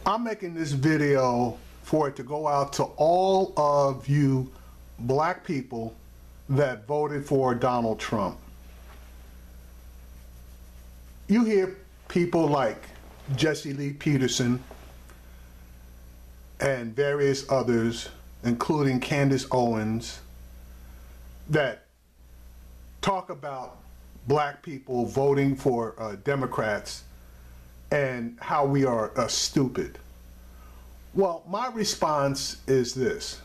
I'm making this video for it to go out to all of you black people that voted for Donald Trump. You hear people like Jesse Lee Peterson and various others, including Candace Owens, that talk about black people voting for Democrats and how we are stupid. Well, my response is this.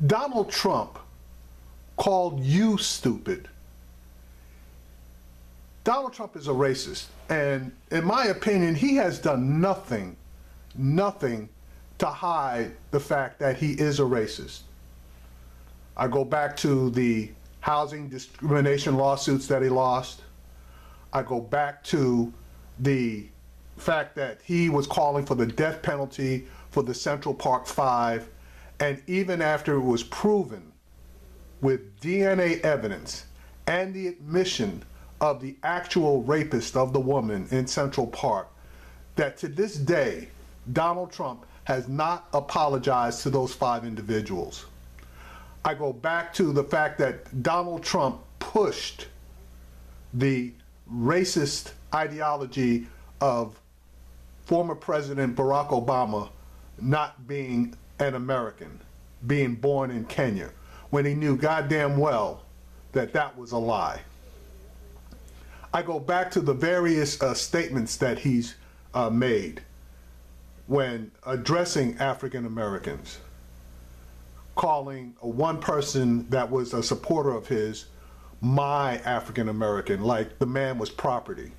Donald Trump called you stupid. Donald Trump is a racist, and in my opinion, he has done nothing to hide the fact that he is a racist. I go back to the housing discrimination lawsuits that he lost. I go back to the fact that he was calling for the death penalty for the Central Park Five, and even after it was proven with DNA evidence and the admission of the actual rapist of the woman in Central Park, that to this day, Donald Trump has not apologized to those 5 individuals. I go back to the fact that Donald Trump pushed the racist ideology of former President Barack Obama not being an American, being born in Kenya, when he knew goddamn well that that was a lie. I go back to the various statements that he's made when addressing African Americans, calling one person that was a supporter of his my African American, like the man was property.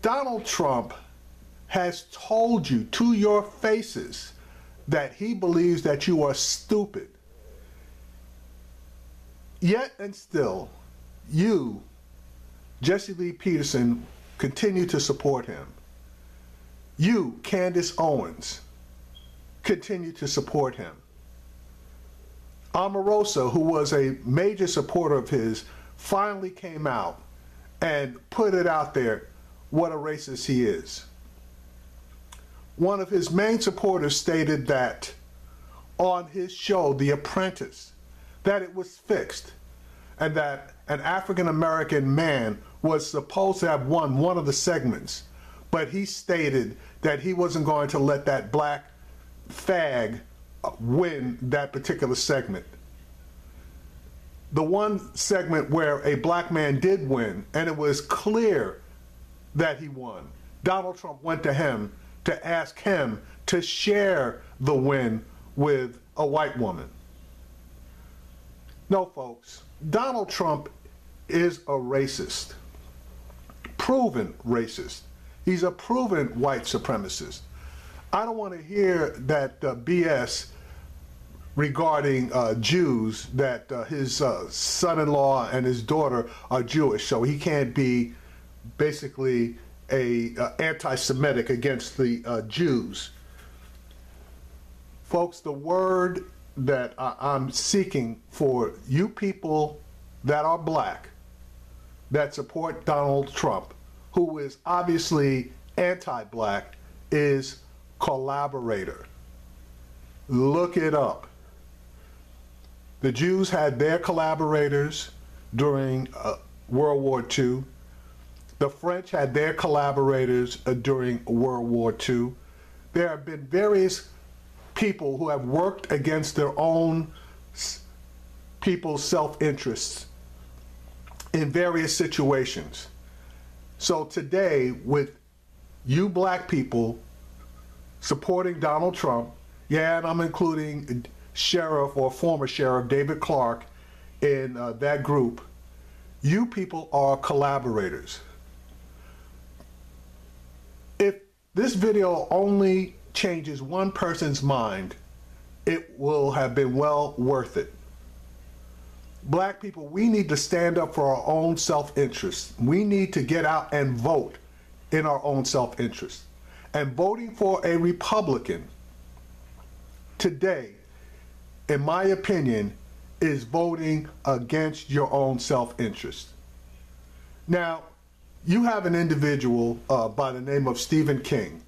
Donald Trump has told you to your faces that he believes that you are stupid. Yet and still, you, Jesse Lee Peterson, continue to support him. You, Candace Owens, continue to support him. Omarosa, who was a major supporter of his, finally came out and put it out there what a racist he is. One of his main supporters stated that on his show, The Apprentice, that it was fixed and that an African-American man was supposed to have won one of the segments, but he stated that he wasn't going to let that black fag win that particular segment. The one segment where a black man did win, and it was clear that he won, Donald Trump went to him to ask him to share the win with a white woman. No, folks, Donald Trump is a racist, proven racist. He's a proven white supremacist. I don't want to hear that BS regarding Jews, that his son-in-law and his daughter are Jewish, so he can't be basically a anti-Semitic against the Jews. Folks, the word that I'm seeking for you people that are black, that support Donald Trump, who is obviously anti-black, is collaborator. Look it up. The Jews had their collaborators during World War II. The French had their collaborators during World War II. There have been various people who have worked against their own people's self-interests in various situations. So today, with you black people supporting Donald Trump, yeah, and I'm including Sheriff or former Sheriff David Clark in that group, you people are collaborators. If this video only changes one person's mind, it will have been well worth it. Black people, we need to stand up for our own self-interest. We need to get out and vote in our own self-interest. And voting for a Republican today, in my opinion, is voting against your own self-interest. Now, you have an individual by the name of Stephen King.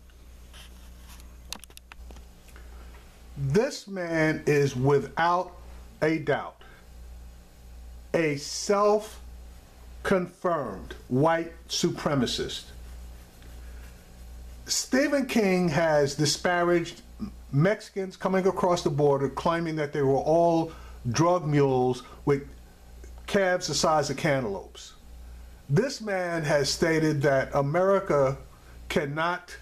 This man is without a doubt a self-confirmed white supremacist. Stephen King has disparaged Mexicans coming across the border, claiming that they were all drug mules with calves the size of cantaloupes. This man has stated that America cannot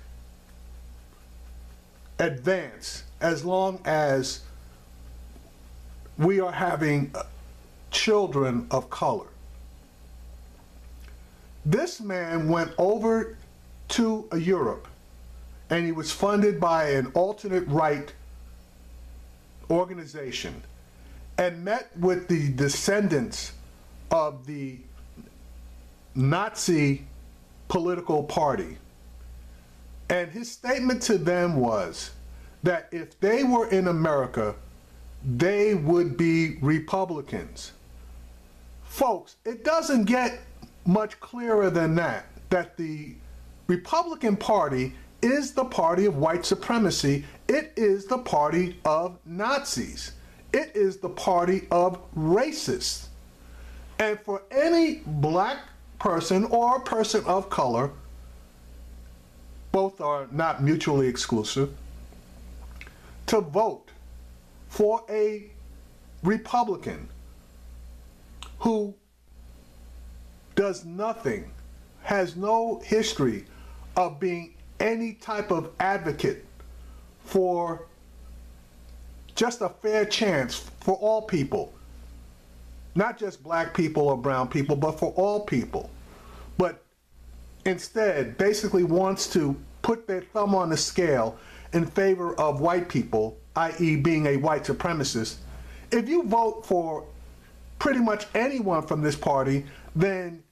advance as long as we are having children of color. This man went over to Europe, and he was funded by an alternate right organization and met with the descendants of the Nazi political party. And his statement to them was that if they were in America, they would be Republicans. Folks, it doesn't get much clearer than that, that the Republican Party is the party of white supremacy. It is the party of Nazis. It is the party of racists. And for any black person or person of color, both are not mutually exclusive, to vote for a Republican who does nothing, has no history of being any type of advocate for just a fair chance for all people, not just black people or brown people, but for all people, but instead basically wants to put their thumb on the scale in favor of white people, i.e. being a white supremacist. If you vote for pretty much anyone from this party, then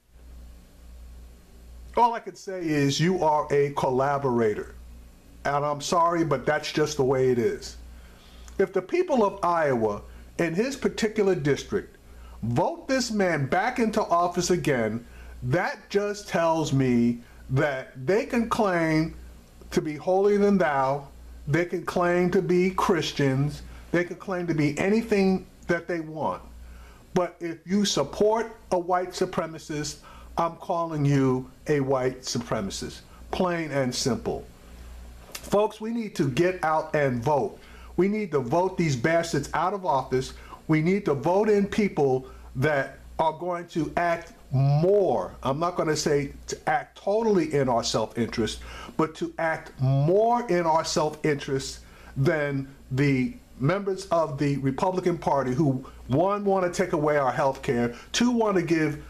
all I could say is you are a collaborator. And I'm sorry, but that's just the way it is. If the people of Iowa in his particular district vote this man back into office again, that just tells me that they can claim to be holier than thou, they can claim to be Christians, they can claim to be anything that they want. But if you support a white supremacist, I'm calling you a white supremacist. Plain and simple. Folks, we need to get out and vote. We need to vote these bastards out of office. We need to vote in people that are going to act more. I'm not going to say to act totally in our self-interest, but to act more in our self-interest than the members of the Republican Party who, one, want to take away our health care, two, want to give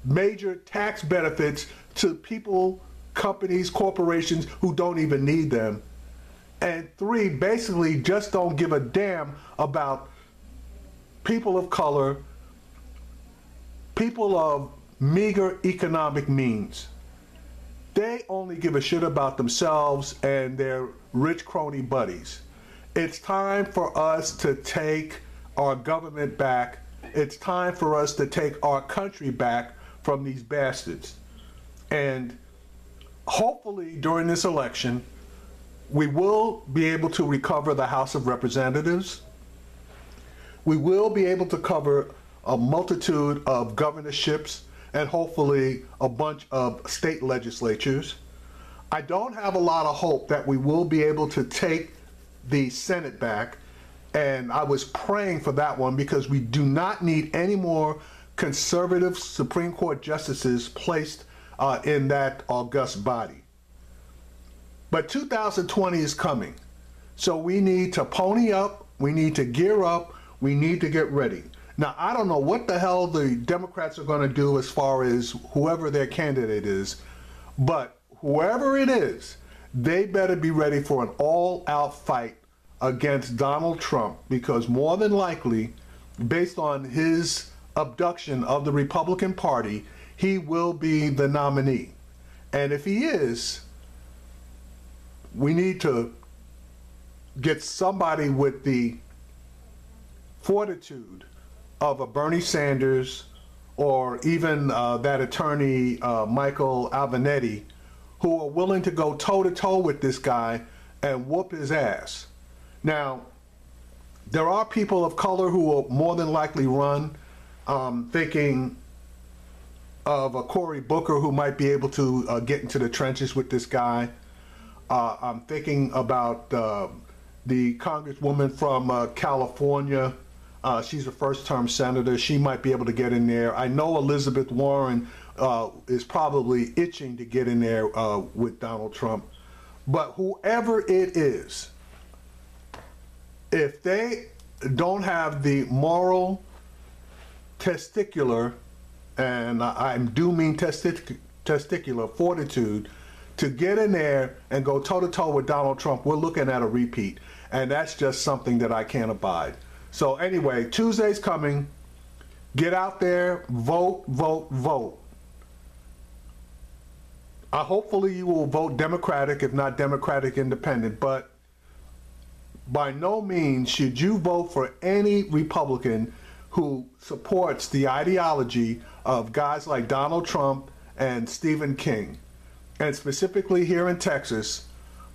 major tax benefits to people, companies, corporations who don't even need them, and three, basically just don't give a damn about people of color, people of meager economic means. They only give a shit about themselves and their rich crony buddies. It's time for us to take our government back. It's time for us to take our country back from these bastards. And hopefully during this election, we will be able to recover the House of Representatives. We will be able to cover a multitude of governorships and hopefully a bunch of state legislatures. I don't have a lot of hope that we will be able to take the Senate back, and I was praying for that one because we do not need any more conservative Supreme Court justices placed in that august body. But 2020 is coming, so we need to pony up, we need to gear up, we need to get ready. Now, I don't know what the hell the Democrats are going to do as far as whoever their candidate is, but whoever it is, they better be ready for an all-out fight against Donald Trump, because more than likely, based on his abduction of the Republican Party, he will be the nominee. And if he is, we need to get somebody with the fortitude of a Bernie Sanders or even that attorney Michael Alvanetti, who are willing to go toe-to-toe with this guy and whoop his ass. Now, there are people of color who will more than likely run, thinking of a Cory Booker who might be able to get into the trenches with this guy. I'm thinking about the congresswoman from California. She's a first-term senator. She might be able to get in there. I know Elizabeth Warren is probably itching to get in there with Donald Trump. But whoever it is, if they don't have the moral, testicular, and I do mean testicular fortitude to get in there and go toe-to-toe with Donald Trump, we're looking at a repeat. And that's just something that I can't abide. So anyway, Tuesday's coming. Get out there, vote, vote, vote. Hopefully you will vote Democratic, if not Democratic Independent, but by no means should you vote for any Republican who supports the ideology of guys like Donald Trump and Stephen King. And specifically here in Texas,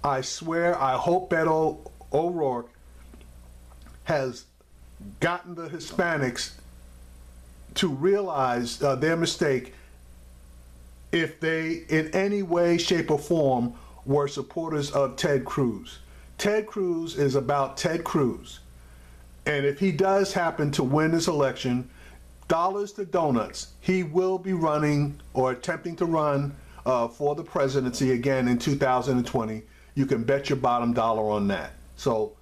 I swear, I hope Beto O'Rourke has gotten the Hispanics to realize their mistake if they in any way, shape, or form were supporters of Ted Cruz. Ted Cruz is about Ted Cruz. And if he does happen to win this election, dollars to donuts, he will be running or attempting to run for the presidency again in 2020. You can bet your bottom dollar on that. So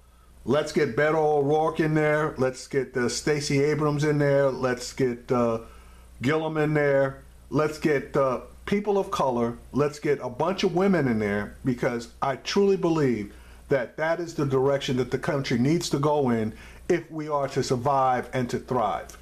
let's get Beto O'Rourke in there. Let's get Stacey Abrams in there. Let's get Gillum in there. Let's get people of color. Let's get a bunch of women in there, because I truly believe that that is the direction that the country needs to go in if we are to survive and to thrive.